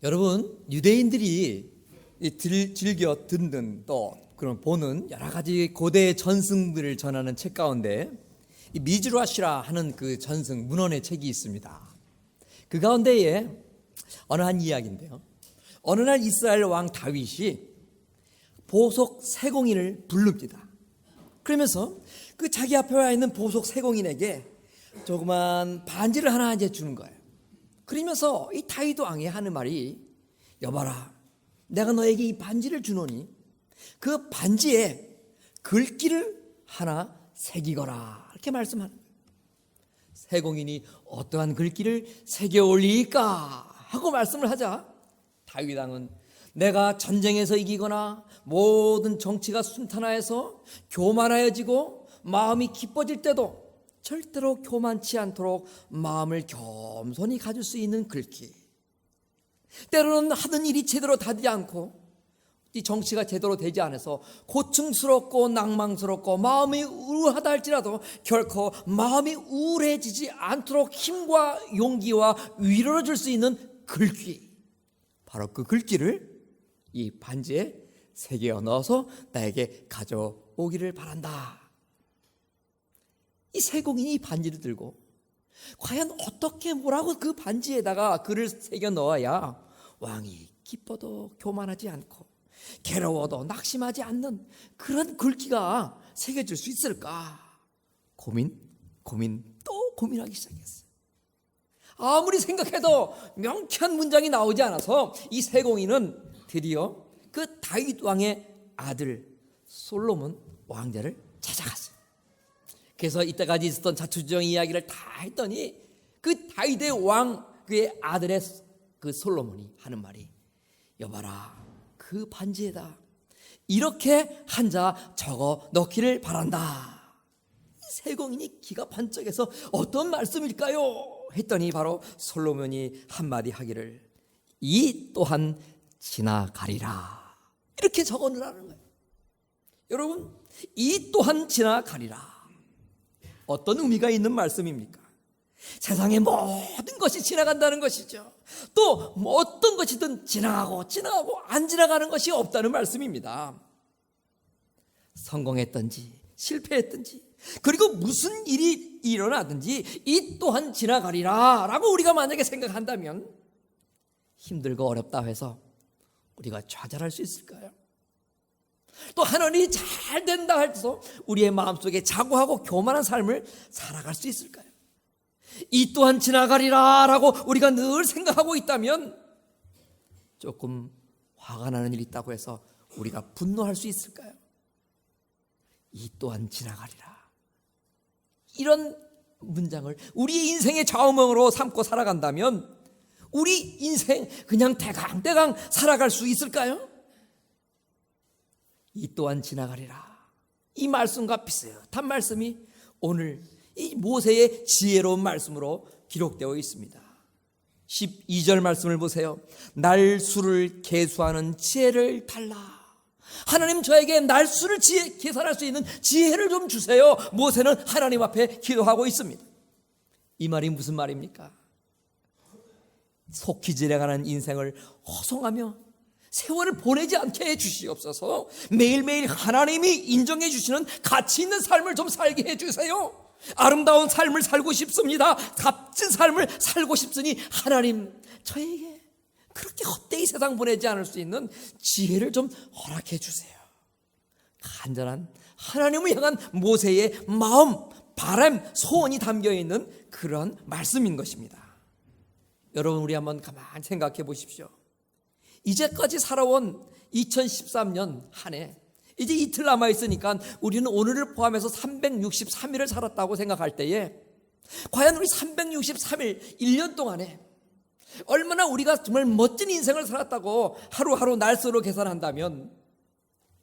여러분, 유대인들이 즐겨 듣는 또 그런 보는 여러 가지 고대 전승들을 전하는 책 가운데 이 미즈라시라 하는 그 전승 문헌의 책이 있습니다. 그 가운데에 어느 한 이야기인데요. 어느 날 이스라엘 왕 다윗이 보석 세공인을 부릅니다. 그러면서 그 자기 앞에 와 있는 보석 세공인에게 조그만 반지를 하나 이제 주는 거예요. 그러면서 이 다윗 왕이 하는 말이, 여봐라, 내가 너에게 이 반지를 주노니 그 반지에 글귀를 하나 새기거라, 이렇게 말씀하는 거예요. 세공인이 어떠한 글귀를 새겨 올리까 하고 말씀을 하자 다윗 왕은 내가 전쟁에서 이기거나 모든 정치가 순탄하여서 교만하여지고 마음이 기뻐질 때도 절대로 교만치 않도록 마음을 겸손히 가질 수 있는 글귀, 때로는 하던 일이 제대로 되지 않고 이 정치가 제대로 되지 않아서 고충스럽고 낭망스럽고 마음이 우울하다 할지라도 결코 마음이 우울해지지 않도록 힘과 용기와 위로를 줄 수 있는 글귀, 바로 그 글귀를 이 반지에 새겨 넣어서 나에게 가져오기를 바란다. 이 세공인이 이 반지를 들고 과연 어떻게 뭐라고 그 반지에다가 글을 새겨 넣어야 왕이 기뻐도 교만하지 않고 괴로워도 낙심하지 않는 그런 글귀가 새겨질 수 있을까? 고민 또 고민하기 시작했어요. 아무리 생각해도 명쾌한 문장이 나오지 않아서 이 세공인은 드디어 그 다윗 왕의 아들 솔로몬 왕자를 찾아갔어요. 그래서 이때까지 있었던 자초지종 이야기를 다 했더니 그 다윗의 왕 그의 아들의 그 솔로몬이 하는 말이, 여봐라, 그 반지에다 이렇게 한자 적어 넣기를 바란다. 세공인이 기가 반짝해서 어떤 말씀일까요? 했더니 바로 솔로몬이 한마디 하기를, 이 또한 지나가리라, 이렇게 적어 넣으라는 거예요. 여러분, 이 또한 지나가리라, 어떤 의미가 있는 말씀입니까? 세상의 모든 것이 지나간다는 것이죠. 또 어떤 것이든 지나가고 안 지나가는 것이 없다는 말씀입니다. 성공했든지 실패했든지 그리고 무슨 일이 일어나든지 이 또한 지나가리라 라고 우리가 만약에 생각한다면 힘들고 어렵다 해서 우리가 좌절할 수 있을까요? 또 하나님이 잘 된다 해서 우리의 마음속에 자고하고 교만한 삶을 살아갈 수 있을까요? 이 또한 지나가리라 라고 우리가 늘 생각하고 있다면 조금 화가 나는 일이 있다고 해서 우리가 분노할 수 있을까요? 이 또한 지나가리라, 이런 문장을 우리 인생의 좌우명으로 삼고 살아간다면 우리 인생 그냥 대강대강 살아갈 수 있을까요? 이 또한 지나가리라, 이 말씀과 비슷한 말씀이 오늘 이 모세의 지혜로운 말씀으로 기록되어 있습니다. 12절 말씀을 보세요. 날수를 계수하는 지혜를 달라. 하나님, 저에게 날수를 계산할 수 있는 지혜를 좀 주세요. 모세는 하나님 앞에 기도하고 있습니다. 이 말이 무슨 말입니까? 속히 지나가는 인생을 허송하며 세월을 보내지 않게 해주시옵소서. 매일매일 하나님이 인정해 주시는 가치 있는 삶을 좀 살게 해주세요. 아름다운 삶을 살고 싶습니다. 값진 삶을 살고 싶으니 하나님, 저에게 그렇게 헛되이 세상 보내지 않을 수 있는 지혜를 좀 허락해 주세요. 간절한 하나님을 향한 모세의 마음, 바람, 소원이 담겨있는 그런 말씀인 것입니다. 여러분, 우리 한번 가만히 생각해 보십시오. 이제까지 살아온 2013년 한 해, 이제 이틀 남아있으니까 우리는 오늘을 포함해서 363일을 살았다고 생각할 때에 과연 우리 363일 1년 동안에 얼마나 우리가 정말 멋진 인생을 살았다고 하루하루 날수로 계산한다면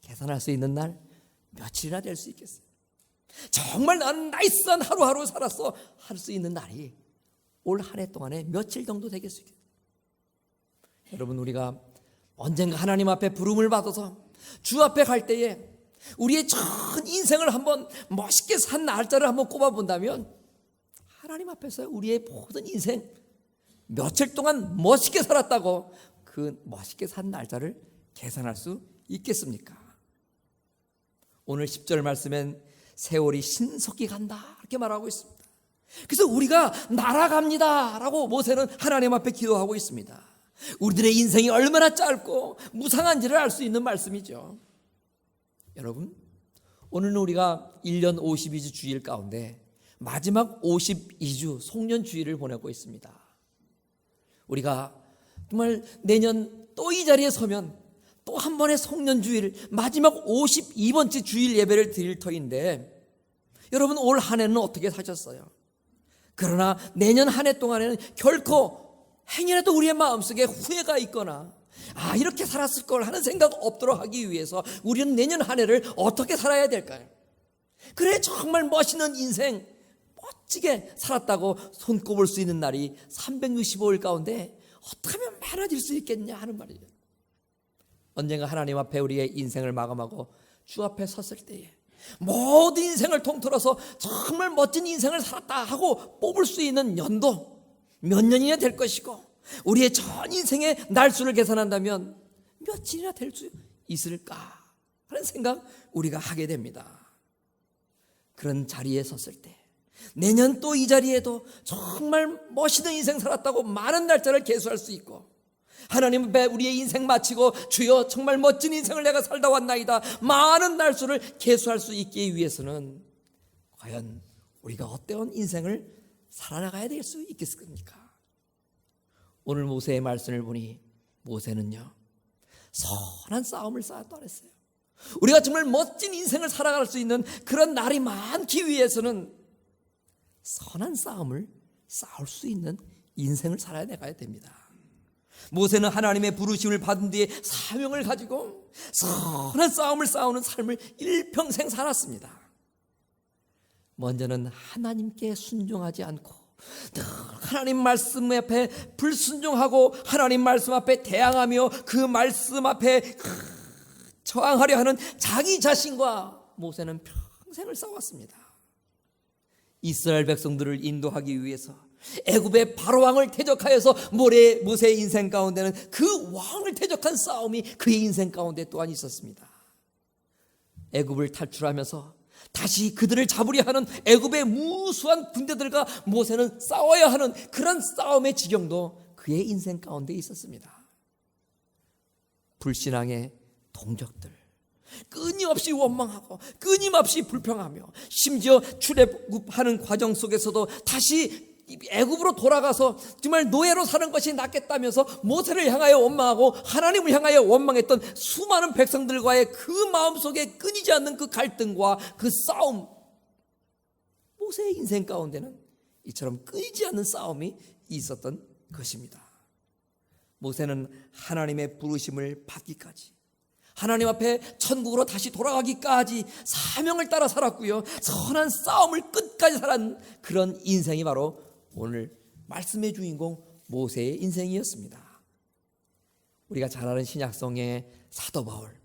계산할 수 있는 날 며칠이나 될 수 있겠어요? 정말 나는 나이스한 하루하루 살았어 할 수 있는 날이 올 한 해 동안에 며칠 정도 되겠어요? 여러분, 우리가 언젠가 하나님 앞에 부름을 받아서 주 앞에 갈 때에 우리의 전 인생을 한번 멋있게 산 날짜를 한번 꼽아본다면 하나님 앞에서 우리의 모든 인생 며칠 동안 멋있게 살았다고 그 멋있게 산 날짜를 계산할 수 있겠습니까? 오늘 10절 말씀엔 세월이 신속히 간다 이렇게 말하고 있습니다. 그래서 우리가 날아갑니다 라고 모세는 하나님 앞에 기도하고 있습니다. 우리들의 인생이 얼마나 짧고 무상한지를 알 수 있는 말씀이죠. 여러분, 오늘은 우리가 1년 52주 주일 가운데 마지막 52주 송년주일을 보내고 있습니다. 우리가 정말 내년 또 이 자리에 서면 또 한 번의 송년주일, 마지막 52번째 주일 예배를 드릴 터인데, 여러분 올 한 해는 어떻게 사셨어요? 그러나 내년 한 해 동안에는 결코 행여라도 우리의 마음속에 후회가 있거나 이렇게 살았을 걸 하는 생각 없도록 하기 위해서 우리는 내년 한 해를 어떻게 살아야 될까요? 그래 정말 멋있는 인생 멋지게 살았다고 손꼽을 수 있는 날이 365일 가운데 어떻게 하면 많아질 수 있겠냐 하는 말이에요. 언젠가 하나님 앞에 우리의 인생을 마감하고 주 앞에 섰을 때에 모든 인생을 통틀어서 정말 멋진 인생을 살았다 하고 뽑을 수 있는 연도 몇 년이나 될 것이고, 우리의 전 인생의 날수를 계산한다면 며칠이나 될 수 있을까 하는 생각 우리가 하게 됩니다. 그런 자리에 섰을 때 내년 또 이 자리에도 정말 멋있는 인생 살았다고 많은 날짜를 계수할 수 있고, 하나님 앞에 우리의 인생 마치고 주여 정말 멋진 인생을 내가 살다 왔나이다 많은 날수를 계수할 수 있기 위해서는 과연 우리가 어떠한 인생을 살아나가야 될 수 있겠습니까? 오늘 모세의 말씀을 보니 모세는요 선한 싸움을 쌓았다 그랬어요. 우리가 정말 멋진 인생을 살아갈 수 있는 그런 날이 많기 위해서는 선한 싸움을 싸울 수 있는 인생을 살아야 나가야 됩니다. 모세는 하나님의 부르심을 받은 뒤에 사명을 가지고 선한 싸움을 싸우는 삶을 일평생 살았습니다. 먼저는 하나님께 순종하지 않고 늘 하나님 말씀 앞에 불순종하고 하나님 말씀 앞에 대항하며 그 말씀 앞에 저항하려 하는 자기 자신과 모세는 평생을 싸웠습니다. 이스라엘 백성들을 인도하기 위해서 애굽의 바로왕을 대적하여서 모세의 인생 가운데는 그 왕을 대적한 싸움이 그의 인생 가운데 또한 있었습니다. 애굽을 탈출하면서 다시 그들을 잡으려 하는 애굽의 무수한 군대들과 모세는 싸워야 하는 그런 싸움의 지경도 그의 인생 가운데 있었습니다. 불신앙의 동족들, 끊임없이 원망하고 끊임없이 불평하며 심지어 출애굽하는 과정 속에서도 다시 애굽으로 돌아가서 정말 노예로 사는 것이 낫겠다면서 모세를 향하여 원망하고 하나님을 향하여 원망했던 수많은 백성들과의 그 마음속에 끊이지 않는 그 갈등과 그 싸움, 모세의 인생 가운데는 이처럼 끊이지 않는 싸움이 있었던 것입니다. 모세는 하나님의 부르심을 받기까지, 하나님 앞에 천국으로 다시 돌아가기까지 사명을 따라 살았고요, 선한 싸움을 끝까지 살았는 그런 인생이 바로 오늘 말씀의 주인공 모세의 인생이었습니다. 우리가 잘 아는 신약성의 사도 바울,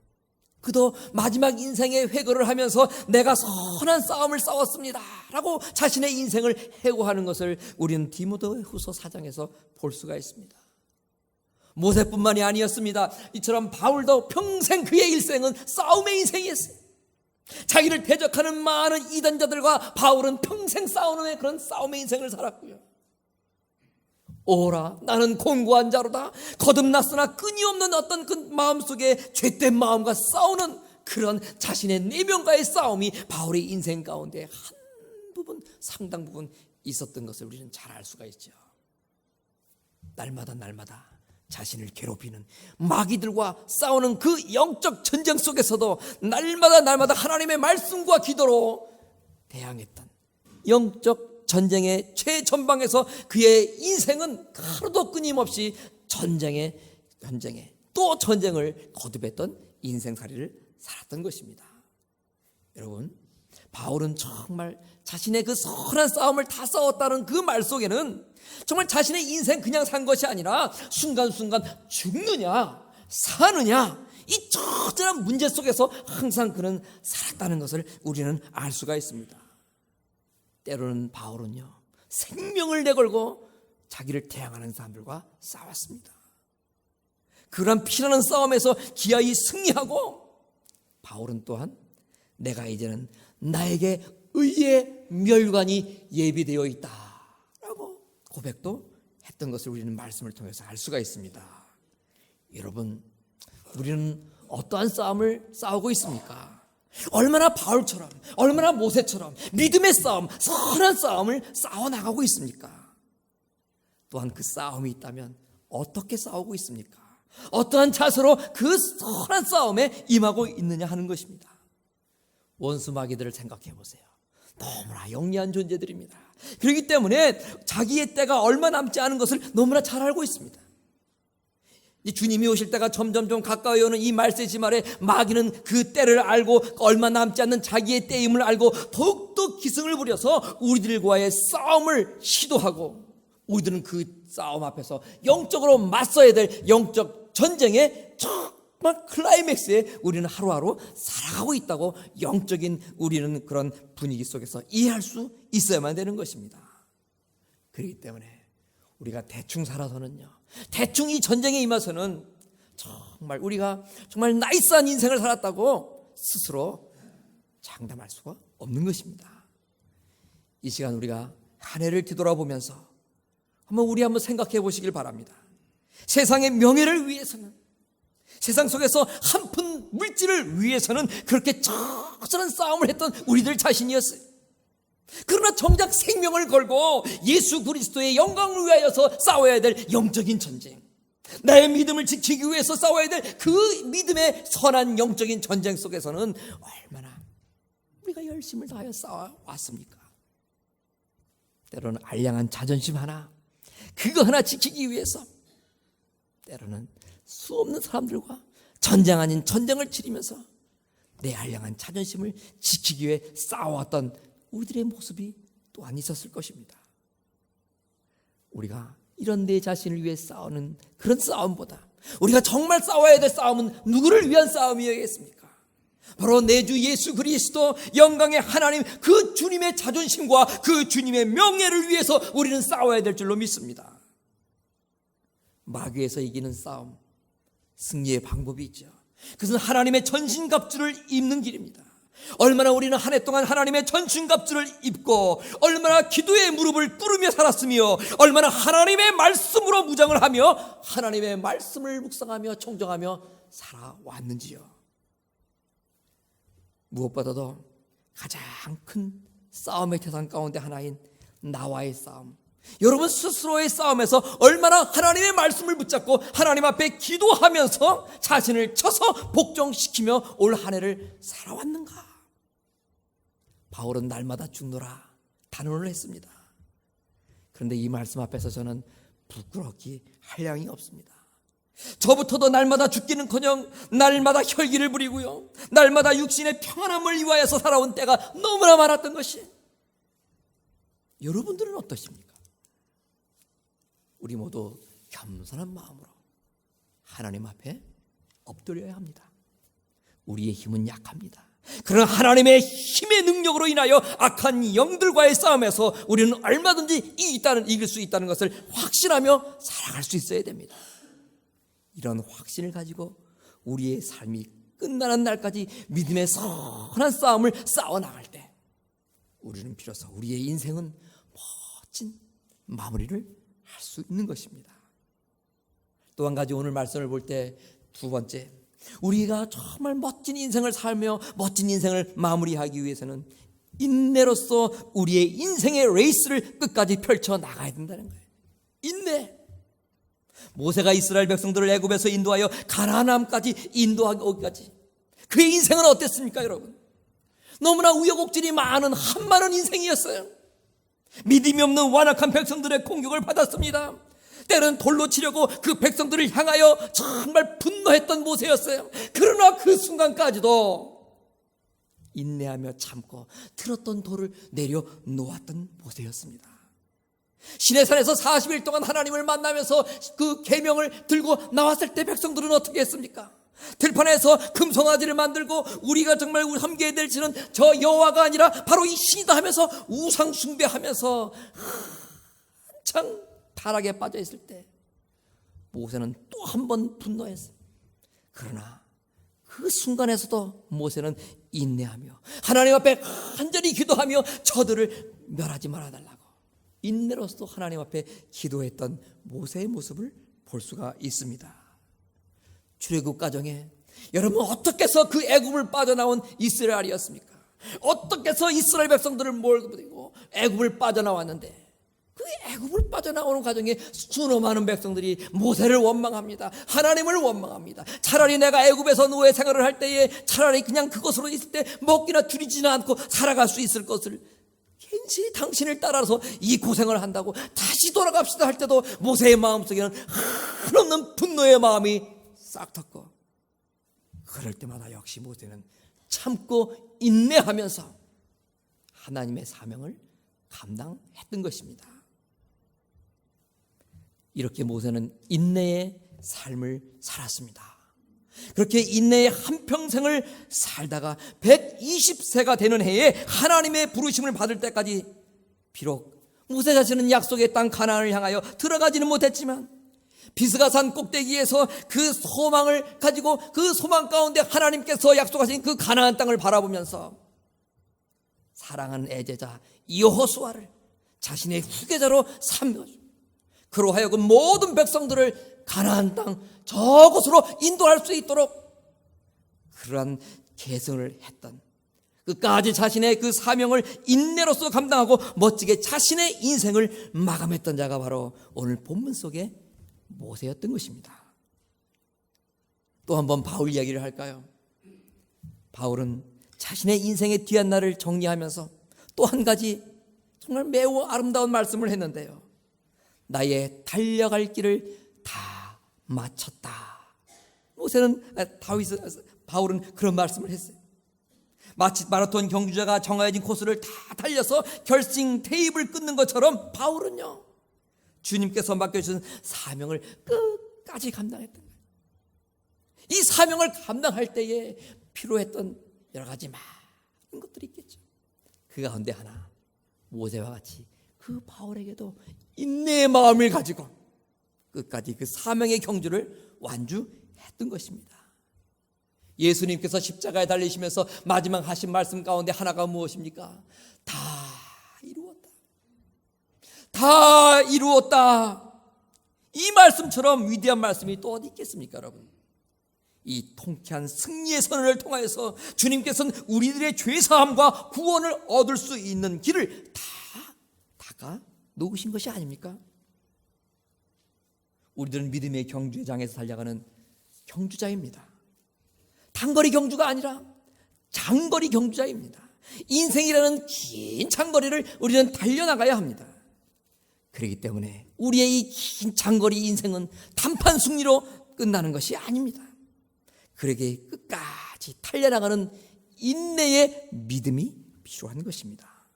그도 마지막 인생의 회고를 하면서 내가 선한 싸움을 싸웠습니다 라고 자신의 인생을 회고하는 것을 우리는 디모데후서 4장에서 볼 수가 있습니다. 모세뿐만이 아니었습니다. 이처럼 바울도 평생 그의 일생은 싸움의 인생이었어요. 자기를 대적하는 많은 이단자들과 바울은 평생 싸우는 그런 싸움의 인생을 살았고요. 오라 나는 곤고한 자로다, 거듭났으나 끊임없는 어떤 그 마음속에 죄된 마음과 싸우는 그런 자신의 내면과의 싸움이 바울의 인생 가운데 한 부분, 상당 부분 있었던 것을 우리는 잘 알 수가 있죠. 날마다 자신을 괴롭히는 마귀들과 싸우는 그 영적 전쟁 속에서도 날마다 하나님의 말씀과 기도로 대항했던 영적 전쟁의 최전방에서 그의 인생은 하루도 끊임없이 전쟁에 또 전쟁을 거듭했던 인생살이를 살았던 것입니다. 여러분, 바울은 정말 자신의 그 선한 싸움을 다 싸웠다는 그 말 속에는 정말 자신의 인생 그냥 산 것이 아니라 순간순간 죽느냐 사느냐 이 처절한 문제 속에서 항상 그는 살았다는 것을 우리는 알 수가 있습니다. 때로는 바울은요 생명을 내걸고 자기를 대항하는 사람들과 싸웠습니다. 그런 피나는 싸움에서 기어이 승리하고, 바울은 또한 내가 이제는 나에게 의의 멸관이 예비되어 있다라고 고백도 했던 것을 우리는 말씀을 통해서 알 수가 있습니다. 여러분, 우리는 어떠한 싸움을 싸우고 있습니까? 얼마나 바울처럼, 얼마나 모세처럼 믿음의 싸움, 선한 싸움을 싸워나가고 있습니까? 또한 그 싸움이 있다면 어떻게 싸우고 있습니까? 어떠한 자세로 그 선한 싸움에 임하고 있느냐 하는 것입니다. 원수 마귀들을 생각해 보세요. 너무나 영리한 존재들입니다. 그렇기 때문에 자기의 때가 얼마 남지 않은 것을 너무나 잘 알고 있습니다. 주님이 오실 때가 점점 가까이 오는 이 말세지 말에 마귀는 그 때를 알고 얼마 남지 않는 자기의 때임을 알고 더욱더 기승을 부려서 우리들과의 싸움을 시도하고, 우리들은 그 싸움 앞에서 영적으로 맞서야 될 영적 전쟁의 정말 클라이맥스에 우리는 하루하루 살아가고 있다고 영적인 우리는 그런 분위기 속에서 이해할 수 있어야만 되는 것입니다. 그렇기 때문에 우리가 대충 살아서는요, 대충 이 전쟁에 임해서는 정말 우리가 정말 나이스한 인생을 살았다고 스스로 장담할 수가 없는 것입니다. 이 시간 우리가 한 해를 뒤돌아보면서 우리 한번 생각해 보시길 바랍니다. 세상의 명예를 위해서는, 세상 속에서 한 푼 물질을 위해서는 그렇게 처절한 싸움을 했던 우리들 자신이었어요. 그러나 정작 생명을 걸고 예수 그리스도의 영광을 위하여서 싸워야 될 영적인 전쟁, 나의 믿음을 지키기 위해서 싸워야 될 그 믿음의 선한 영적인 전쟁 속에서는 얼마나 우리가 열심을 다하여 싸워왔습니까? 때로는 알량한 자존심 하나, 그거 하나 지키기 위해서 때로는 수없는 사람들과 전쟁 아닌 전쟁을 치르면서 내 알량한 자존심을 지키기 위해 싸워왔던 우리들의 모습이 또한 있었을 것입니다. 우리가 이런 내 자신을 위해 싸우는 그런 싸움보다 우리가 정말 싸워야 될 싸움은 누구를 위한 싸움이겠습니까? 바로 내 주 예수 그리스도 영광의 하나님, 그 주님의 자존심과 그 주님의 명예를 위해서 우리는 싸워야 될 줄로 믿습니다. 마귀에서 이기는 싸움, 승리의 방법이 있죠. 그것은 하나님의 전신갑주를 입는 길입니다. 얼마나 우리는 한 해 동안 하나님의 전신갑주를 입고 얼마나 기도의 무릎을 꿇으며 살았으며 얼마나 하나님의 말씀으로 무장을 하며 하나님의 말씀을 묵상하며 청정하며 살아왔는지요. 무엇보다도 가장 큰 싸움의 대상 가운데 하나인 나와의 싸움, 여러분 스스로의 싸움에서 얼마나 하나님의 말씀을 붙잡고 하나님 앞에 기도하면서 자신을 쳐서 복종시키며 올 한 해를 살아왔는가? 바울은 날마다 죽노라 단언을 했습니다. 그런데 이 말씀 앞에서 저는 부끄럽기 한량이 없습니다. 저부터도 날마다 죽기는커녕 날마다 혈기를 부리고요, 날마다 육신의 평안함을 위하여서 살아온 때가 너무나 많았던 것이, 여러분들은 어떠십니까? 우리 모두 겸손한 마음으로 하나님 앞에 엎드려야 합니다. 우리의 힘은 약합니다. 그러나 하나님의 힘의 능력으로 인하여 악한 영들과의 싸움에서 우리는 얼마든지 이길 수 있다는 것을 확신하며 살아갈 수 있어야 됩니다. 이런 확신을 가지고 우리의 삶이 끝나는 날까지 믿음의 선한 싸움을 싸워나갈 때 우리는 비로소 우리의 인생은 멋진 마무리를 할 수 있는 것입니다. 또 한 가지 오늘 말씀을 볼 때 두 번째, 우리가 정말 멋진 인생을 살며 멋진 인생을 마무리하기 위해서는 인내로서 우리의 인생의 레이스를 끝까지 펼쳐 나가야 된다는 거예요. 인내. 모세가 이스라엘 백성들을 애굽에서 인도하여 가나안까지 인도하기까지 그의 인생은 어땠습니까, 여러분? 너무나 우여곡절이 많은 한많은 인생이었어요. 믿음이 없는 완악한 백성들의 공격을 받았습니다. 때로는 돌로 치려고 그 백성들을 향하여 정말 분노했던 모세였어요. 그러나 그 순간까지도 인내하며 참고 들었던 돌을 내려놓았던 모세였습니다. 시내산에서 40일 동안 하나님을 만나면서 그 계명을 들고 나왔을 때 백성들은 어떻게 했습니까? 들판에서 금송아지를 만들고 우리가 정말 함께 될 지는 저 여호와가 아니라 바로 이 신이다 하면서 우상 숭배하면서 한창 타락에 빠져 있을 때 모세는 또 한 번 분노했어요. 그러나 그 순간에서도 모세는 인내하며 하나님 앞에 간절히 기도하며 저들을 멸하지 말아달라고 인내로서도 하나님 앞에 기도했던 모세의 모습을 볼 수가 있습니다. 출애굽 과정에 여러분 어떻게 해서 그 애굽을 빠져나온 이스라엘이었습니까? 어떻게 해서 이스라엘 백성들을 몰고 애굽을 빠져나왔는데 그 애굽을 빠져나오는 과정에 수너 많은 백성들이 모세를 원망합니다. 하나님을 원망합니다. 차라리 내가 애굽에서 노예 생활을 할 때에 차라리 그냥 그것으로 있을 때 먹기나 줄이지는 않고 살아갈 수 있을 것을 괜시 당신을 따라서 이 고생을 한다고 다시 돌아갑시다 할 때도 모세의 마음속에는 한없는 분노의 마음이 싹 텄고 그럴 때마다 역시 모세는 참고 인내하면서 하나님의 사명을 감당했던 것입니다. 이렇게 모세는 인내의 삶을 살았습니다. 그렇게 인내의 한평생을 살다가 120세가 되는 해에 하나님의 부르심을 받을 때까지 비록 모세 자신은 약속의 땅 가나안을 향하여 들어가지는 못했지만 비스가산 꼭대기에서 그 소망을 가지고 그 소망 가운데 하나님께서 약속하신 그 가나안 땅을 바라보면서 사랑하는 애제자 여호수아를 자신의 후계자로 삼는 그로 하여금 모든 백성들을 가나안 땅 저곳으로 인도할 수 있도록 그러한 계승을 했던 끝까지 자신의 그 사명을 인내로서 감당하고 멋지게 자신의 인생을 마감했던 자가 바로 오늘 본문 속에 모세였던 것입니다. 또 한번 바울 이야기를 할까요? 바울은 자신의 인생의 뒤한 날을 정리하면서 또 한 가지 정말 매우 아름다운 말씀을 했는데요. 나의 달려갈 길을 다 마쳤다. 바울은 그런 말씀을 했어요. 마치 마라톤 경주자가 정해진 코스를 다 달려서 결승 테이프를 끊는 것처럼 바울은요, 주님께서 맡겨주신 사명을 끝까지 감당했던 거예요. 이 사명을 감당할 때에 필요했던 여러 가지 많은 것들이 있겠죠. 그 가운데 하나, 모세와 같이 그 바울에게도 인내의 마음을 가지고 끝까지 그 사명의 경주를 완주했던 것입니다. 예수님께서 십자가에 달리시면서 마지막 하신 말씀 가운데 하나가 무엇입니까? 다 이루었다. 다 이루었다. 이 말씀처럼 위대한 말씀이 또 어디 있겠습니까, 여러분? 이 통쾌한 승리의 선언을 통하여서 주님께서는 우리들의 죄사함과 구원을 얻을 수 있는 길을 다 닦아 놓으신 것이 아닙니까? 우리들은 믿음의 경주의 장에서 달려가는 경주자입니다. 단거리 경주가 아니라 장거리 경주자입니다. 인생이라는 긴 장거리를 우리는 달려나가야 합니다. 그렇기 때문에 우리의 이 긴 장거리 인생은 단판 승리로 끝나는 것이 아닙니다. 그러기에 끝까지 달려나가는 인내의 믿음이 필요한 것입니다.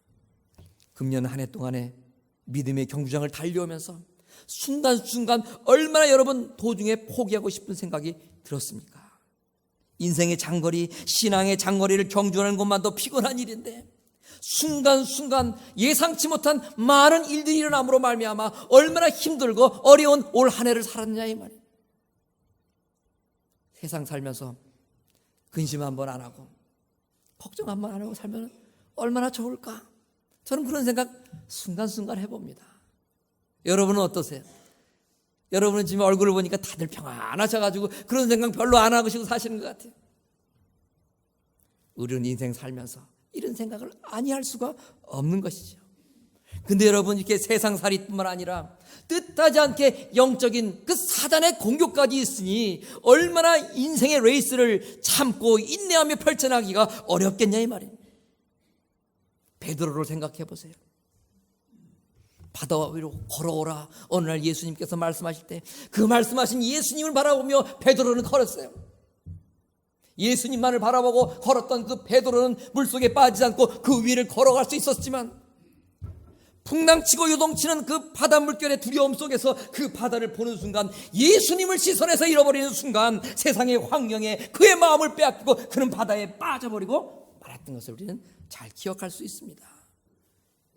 금년 한 해 동안에 믿음의 경주장을 달려오면서 순간순간 얼마나 여러분 도중에 포기하고 싶은 생각이 들었습니까? 인생의 장거리, 신앙의 장거리를 경주하는 것만도 피곤한 일인데 순간순간 예상치 못한 많은 일들이 일어남으로 말미암아 얼마나 힘들고 어려운 올 한 해를 살았냐 이 말이에요. 세상 살면서 근심 한번 안 하고 걱정 한번 안 하고 살면 얼마나 좋을까? 저는 그런 생각 순간순간 해봅니다. 여러분은 어떠세요? 여러분은 지금 얼굴을 보니까 다들 평안하셔가지고 그런 생각 별로 안 하고 사시는 것 같아요. 우리는 인생 살면서 이런 생각을 아니할 수가 없는 것이죠. 근데 여러분 이렇게 세상살이뿐만 아니라 뜻하지 않게 영적인 그 사단의 공격까지 있으니 얼마나 인생의 레이스를 참고 인내하며 펼쳐나가기가 어렵겠냐 이 말이에요. 베드로를 생각해 보세요. 바다 위로 걸어오라 어느 날 예수님께서 말씀하실 때 그 말씀하신 예수님을 바라보며 베드로는 걸었어요. 예수님만을 바라보고 걸었던 그 베드로는 물속에 빠지지 않고 그 위를 걸어갈 수 있었지만 풍랑치고 요동치는 그 바다 물결의 두려움 속에서 그 바다를 보는 순간 예수님을 시선에서 잃어버리는 순간 세상의 환경에 그의 마음을 빼앗기고 그는 바다에 빠져버리고 말았던 것을 우리는 잘 기억할 수 있습니다.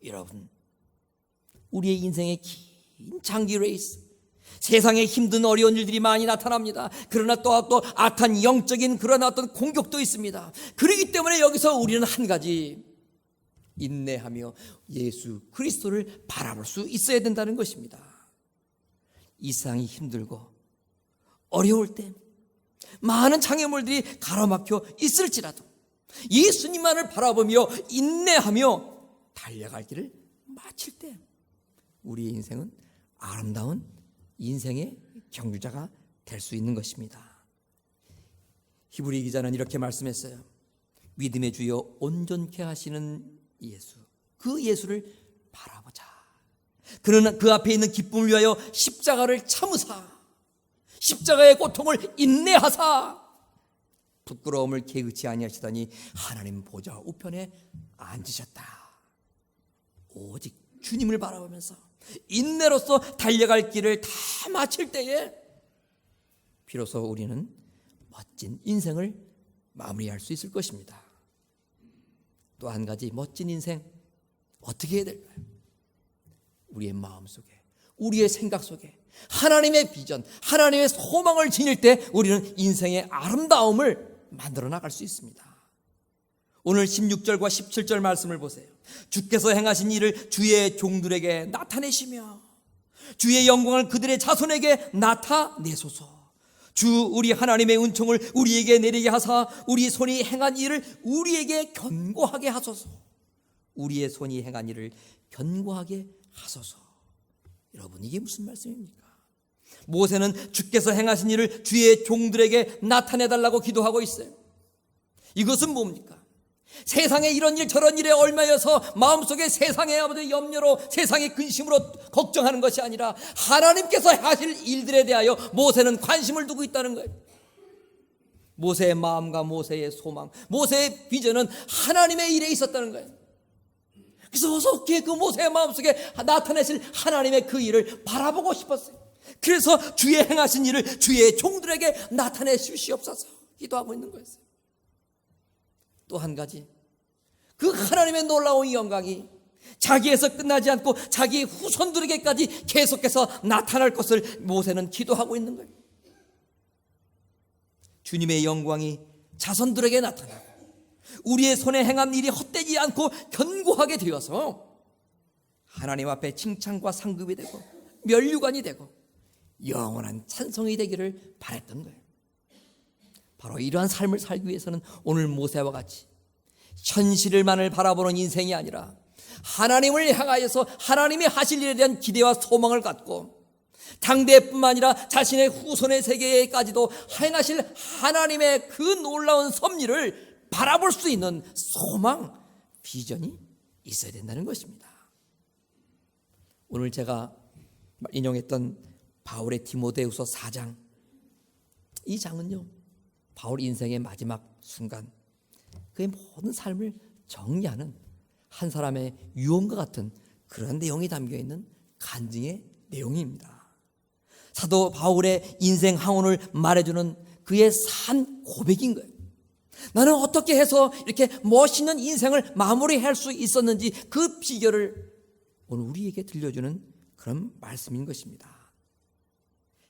여러분, 우리의 인생의 긴 장기 레이스, 세상에 힘든 어려운 일들이 많이 나타납니다. 그러나 또 악한 영적인 그런 어떤 공격도 있습니다. 그렇기 때문에 여기서 우리는 한 가지 인내하며 예수 그리스도를 바라볼 수 있어야 된다는 것입니다. 이 세상이 힘들고 어려울 때 많은 장애물들이 가로막혀 있을지라도 예수님만을 바라보며 인내하며 달려갈 길을 마칠 때 우리의 인생은 아름다운 인생의 경주자가 될 수 있는 것입니다. 히브리 기자는 이렇게 말씀했어요. 믿음의 주여 온전케 하시는 예수, 그 예수를 바라보자. 그는 그 앞에 있는 기쁨을 위하여 십자가를 참으사 십자가의 고통을 인내하사 부끄러움을 개의치 아니하시더니 하나님 보좌 우편에 앉으셨다. 오직 주님을 바라보면서 인내로서 달려갈 길을 다 마칠 때에 비로소 우리는 멋진 인생을 마무리할 수 있을 것입니다. 또 한 가지 멋진 인생 어떻게 해야 될까요? 우리의 마음속에, 우리의 생각 속에 하나님의 비전, 하나님의 소망을 지닐 때 우리는 인생의 아름다움을 만들어 나갈 수 있습니다. 오늘 16절과 17절 말씀을 보세요. 주께서 행하신 일을 주의 종들에게 나타내시며 주의 영광을 그들의 자손에게 나타내소서. 주 우리 하나님의 은총을 우리에게 내리게 하사 우리 손이 행한 일을 우리에게 견고하게 하소서. 우리의 손이 행한 일을 견고하게 하소서. 여러분, 이게 무슨 말씀입니까? 모세는 주께서 행하신 일을 주의 종들에게 나타내달라고 기도하고 있어요. 이것은 뭡니까? 세상에 이런 일 저런 일에 얽매여서 마음속에 세상의 아버지 염려로 세상의 근심으로 걱정하는 것이 아니라 하나님께서 하실 일들에 대하여 모세는 관심을 두고 있다는 거예요. 모세의 마음과 모세의 소망, 모세의 비전은 하나님의 일에 있었다는 거예요. 그래서 어떻게 그 모세의 마음속에 나타내실 하나님의 그 일을 바라보고 싶었어요. 그래서 주의 행하신 일을 주의 종들에게 나타내 주시옵소서 기도하고 있는 거였어요. 또 한 가지, 그 하나님의 놀라운 영광이 자기에서 끝나지 않고 자기 후손들에게까지 계속해서 나타날 것을 모세는 기도하고 있는 거예요. 주님의 영광이 자손들에게 나타나고 우리의 손에 행한 일이 헛되지 않고 견고하게 되어서 하나님 앞에 칭찬과 상급이 되고 면류관이 되고 영원한 찬송이 되기를 바랬던 거예요. 바로 이러한 삶을 살기 위해서는 오늘 모세와 같이 현실을만을 바라보는 인생이 아니라 하나님을 향하여서 하나님이 하실 일에 대한 기대와 소망을 갖고 당대뿐만 아니라 자신의 후손의 세계에까지도 행하실 하나님의 그 놀라운 섭리를 바라볼 수 있는 소망, 비전이 있어야 된다는 것입니다. 오늘 제가 인용했던 바울의 디모데후서 4장, 이 장은요 바울 인생의 마지막 순간 그의 모든 삶을 정리하는 한 사람의 유언과 같은 그런 내용이 담겨있는 간증의 내용입니다. 사도 바울의 인생 항원을 말해주는 그의 산 고백인 거예요. 나는 어떻게 해서 이렇게 멋있는 인생을 마무리할 수 있었는지 그 비결을 오늘 우리에게 들려주는 그런 말씀인 것입니다.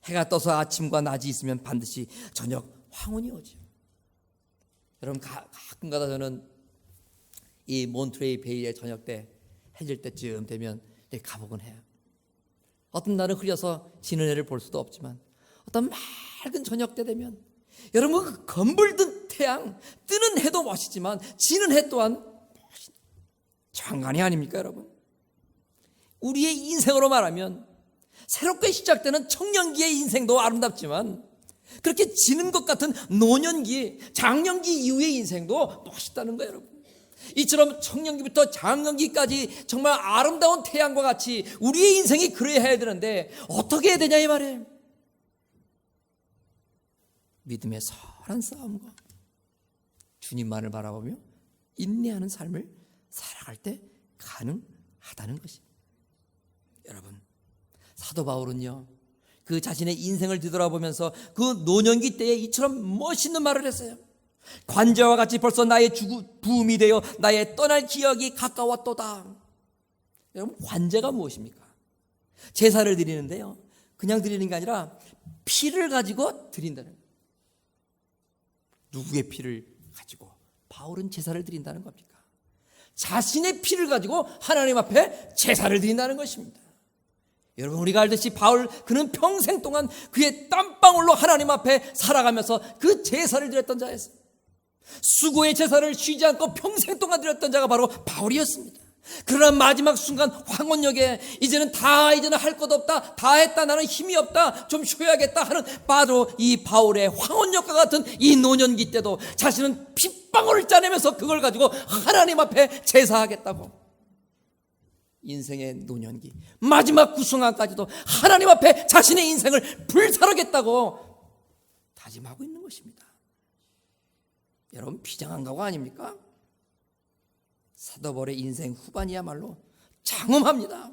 해가 떠서 아침과 낮이 있으면 반드시 저녁 황혼이 오죠. 여러분, 가끔가다 저는 이 몬트레이 베이의 저녁 때 해질 때쯤 되면 가보곤 해요. 어떤 날은 흐려서 지는 해를 볼 수도 없지만 어떤 맑은 저녁 때 되면 여러분 그 검붉은 태양, 뜨는 해도 멋있지만 지는 해 또한 장관이 아닙니까 여러분? 우리의 인생으로 말하면 새롭게 시작되는 청년기의 인생도 아름답지만 그렇게 지는 것 같은 노년기, 장년기 이후의 인생도 멋있다는 거예요 여러분. 이처럼 청년기부터 장년기까지 정말 아름다운 태양과 같이 우리의 인생이 그래야 해야 되는데 어떻게 해야 되냐 이 말이에요. 믿음의 선한 싸움과 주님만을 바라보며 인내하는 삶을 살아갈 때 가능하다는 것입니다. 여러분, 사도 바울은요 그 자신의 인생을 뒤돌아보면서 그 노년기 때에 이처럼 멋있는 말을 했어요. 관제와 같이 벌써 나의 부음이 되어 나의 떠날 기억이 가까웠도다. 여러분, 관제가 무엇입니까? 제사를 드리는데요 그냥 드리는 게 아니라 피를 가지고 드린다는 거예요. 누구의 피를 가지고? 바울은 제사를 드린다는 겁니까? 자신의 피를 가지고 하나님 앞에 제사를 드린다는 것입니다. 여러분, 우리가 알듯이 바울, 그는 평생 동안 그의 땀방울로 하나님 앞에 살아가면서 그 제사를 드렸던 자였어요. 수고의 제사를 쉬지 않고 평생 동안 드렸던 자가 바로 바울이었습니다. 그러나 마지막 순간 황혼역에 이제는 할 것 없다, 다 했다, 나는 힘이 없다, 좀 쉬어야겠다 하는 바로 이 바울의 황혼역과 같은 이 노년기 때도 자신은 핏방울을 짜내면서 그걸 가지고 하나님 앞에 제사하겠다고, 인생의 노년기 마지막 구순간까지도 하나님 앞에 자신의 인생을 불사르겠다고 다짐하고 있는 것입니다. 여러분, 비장한 거가 아닙니까? 사도 바울의 인생 후반이야말로 장엄합니다.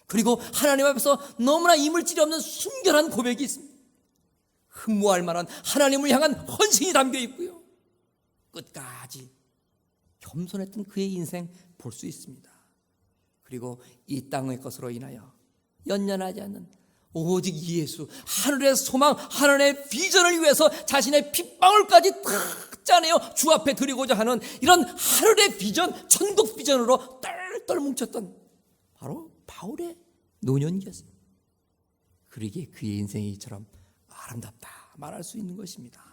그리고 하나님 앞에서 너무나 이물질이 없는 순결한 고백이 있습니다. 흠모할 만한 하나님을 향한 헌신이 담겨 있고요, 끝까지 겸손했던 그의 인생 볼 수 있습니다. 그리고 이 땅의 것으로 인하여 연연하지 않는 오직 예수, 하늘의 소망, 하늘의 비전을 위해서 자신의 핏방울까지 탁 짜내어 주 앞에 드리고자 하는 이런 하늘의 비전, 천국 비전으로 똘똘 뭉쳤던 바로 바울의 노년기였습니다. 그러기에 그의 인생이 이처럼 아름답다 말할 수 있는 것입니다.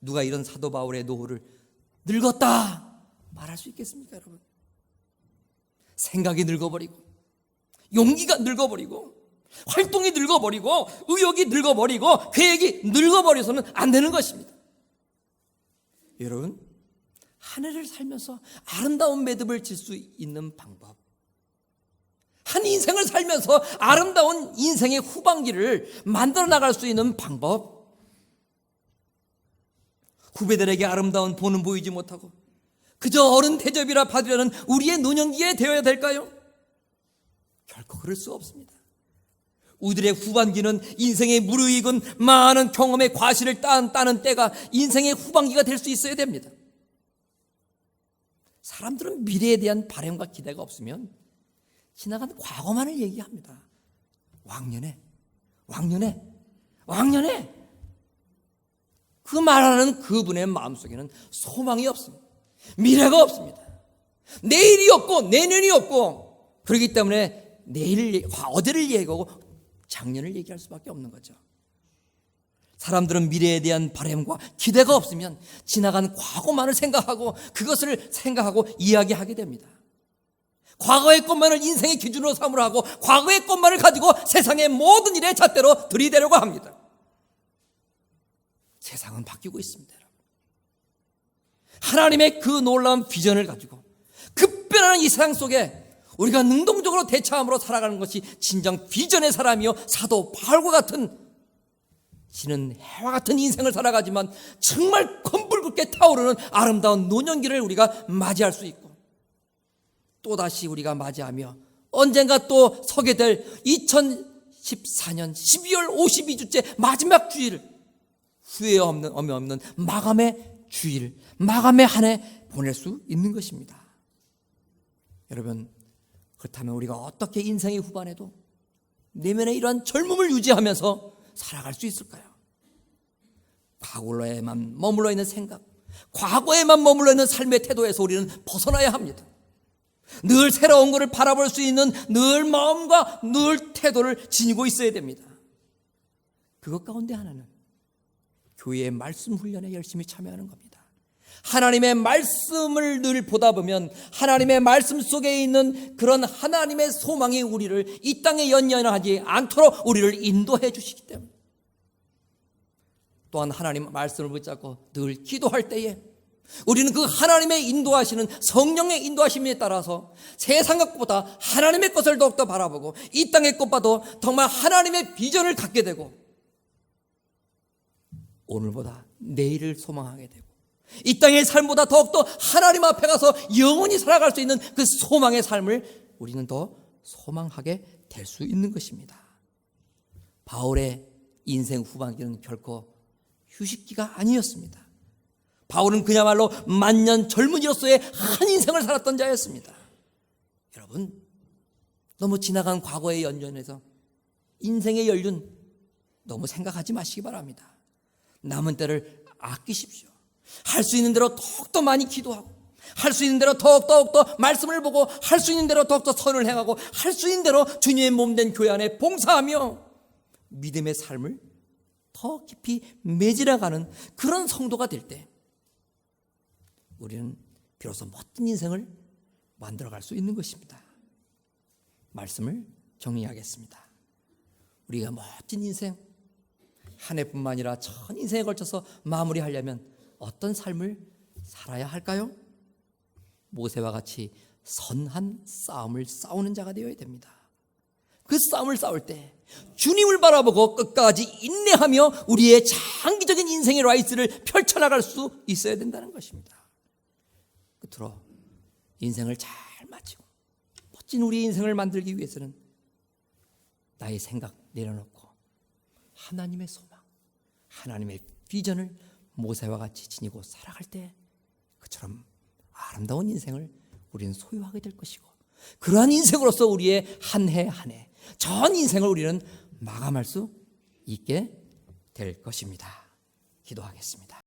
누가 이런 사도 바울의 노후를 늙었다 말할 수 있겠습니까, 여러분? 생각이 늙어버리고, 용기가 늙어버리고, 활동이 늙어버리고, 의욕이 늙어버리고, 계획이 늙어버려서는 안 되는 것입니다. 여러분, 한 해를 살면서 아름다운 매듭을 질 수 있는 방법, 한 인생을 살면서 아름다운 인생의 후반기를 만들어 나갈 수 있는 방법, 후배들에게 아름다운 본은 보이지 못하고 그저 어른 대접이라 받으려는 우리의 노년기에 되어야 될까요? 결코 그럴 수 없습니다. 우리들의 후반기는 인생의 무르익은 많은 경험의 과실을 따는 때가 인생의 후반기가 될 수 있어야 됩니다. 사람들은 미래에 대한 바람과 기대가 없으면 지나간 과거만을 얘기합니다. 왕년에 그 말하는 그분의 마음속에는 소망이 없습니다. 미래가 없습니다. 내일이 없고 내년이 없고, 그렇기 때문에 어제를 얘기하고 작년을 얘기할 수밖에 없는 거죠. 사람들은 미래에 대한 바람과 기대가 없으면 지나간 과거만을 생각하고 그것을 생각하고 이야기하게 됩니다. 과거의 것만을 인생의 기준으로 삼으려 하고 과거의 것만을 가지고 세상의 모든 일에 잣대로 들이대려고 합니다. 세상은 바뀌고 있습니다. 하나님의 그 놀라운 비전을 가지고 급변하는 이 세상 속에 우리가 능동적으로 대처함으로 살아가는 것이 진정 비전의 사람이요, 사도 바울과 같은 지는 해와 같은 인생을 살아가지만 정말 검불굼게 타오르는 아름다운 노년기를 우리가 맞이할 수 있고, 또다시 우리가 맞이하며 언젠가 또 서게 될 2014년 12월 52주째 마지막 주일, 후회 없는 마감의 주일, 마감의 한 해 보낼 수 있는 것입니다. 여러분, 그렇다면 우리가 어떻게 인생의 후반에도 내면의 이러한 젊음을 유지하면서 살아갈 수 있을까요? 과거에만 머물러 있는 생각, 과거에만 머물러 있는 삶의 태도에서 우리는 벗어나야 합니다. 늘 새로운 것을 바라볼 수 있는 늘 마음과 늘 태도를 지니고 있어야 됩니다. 그것 가운데 하나는 교회의 말씀 훈련에 열심히 참여하는 겁니다. 하나님의 말씀을 늘 보다 보면 하나님의 말씀 속에 있는 그런 하나님의 소망이 우리를 이 땅에 연연하지 않도록 우리를 인도해 주시기 때문에, 또한 하나님 말씀을 붙잡고 늘 기도할 때에 우리는 그 하나님의 인도하시는 성령의 인도하심에 따라서 세상 것보다 하나님의 것을 더욱더 바라보고 이 땅의 것보다 정말 하나님의 비전을 갖게 되고 오늘보다 내일을 소망하게 되고 이 땅의 삶보다 더욱더 하나님 앞에 가서 영원히 살아갈 수 있는 그 소망의 삶을 우리는 더 소망하게 될 수 있는 것입니다. 바울의 인생 후반기는 결코 휴식기가 아니었습니다. 바울은 그야말로 만년 젊은이로서의 한 인생을 살았던 자였습니다. 여러분, 너무 지나간 과거에 연연해서 인생의 연륜 너무 생각하지 마시기 바랍니다. 남은 때를 아끼십시오. 할 수 있는 대로 더욱더 많이 기도하고, 할 수 있는 대로 더욱더 말씀을 보고, 할 수 있는 대로 더욱더 선을 행하고, 할 수 있는 대로 주님의 몸된 교회 안에 봉사하며 믿음의 삶을 더 깊이 맺어가는 그런 성도가 될 때 우리는 비로소 멋진 인생을 만들어갈 수 있는 것입니다. 말씀을 정리하겠습니다. 우리가 멋진 인생, 한 해뿐만 아니라 전 인생에 걸쳐서 마무리하려면 어떤 삶을 살아야 할까요? 모세와 같이 선한 싸움을 싸우는 자가 되어야 됩니다. 그 싸움을 싸울 때 주님을 바라보고 끝까지 인내하며 우리의 장기적인 인생의 라이스를 펼쳐나갈 수 있어야 된다는 것입니다. 끝으로 인생을 잘 마치고 멋진 우리의 인생을 만들기 위해서는 나의 생각 내려놓고 하나님의 소망, 하나님의 비전을 모세와 같이 지니고 살아갈 때 그처럼 아름다운 인생을 우리는 소유하게 될 것이고, 그러한 인생으로서 우리의 한 해 한 해 전 인생을 우리는 마감할 수 있게 될 것입니다. 기도하겠습니다.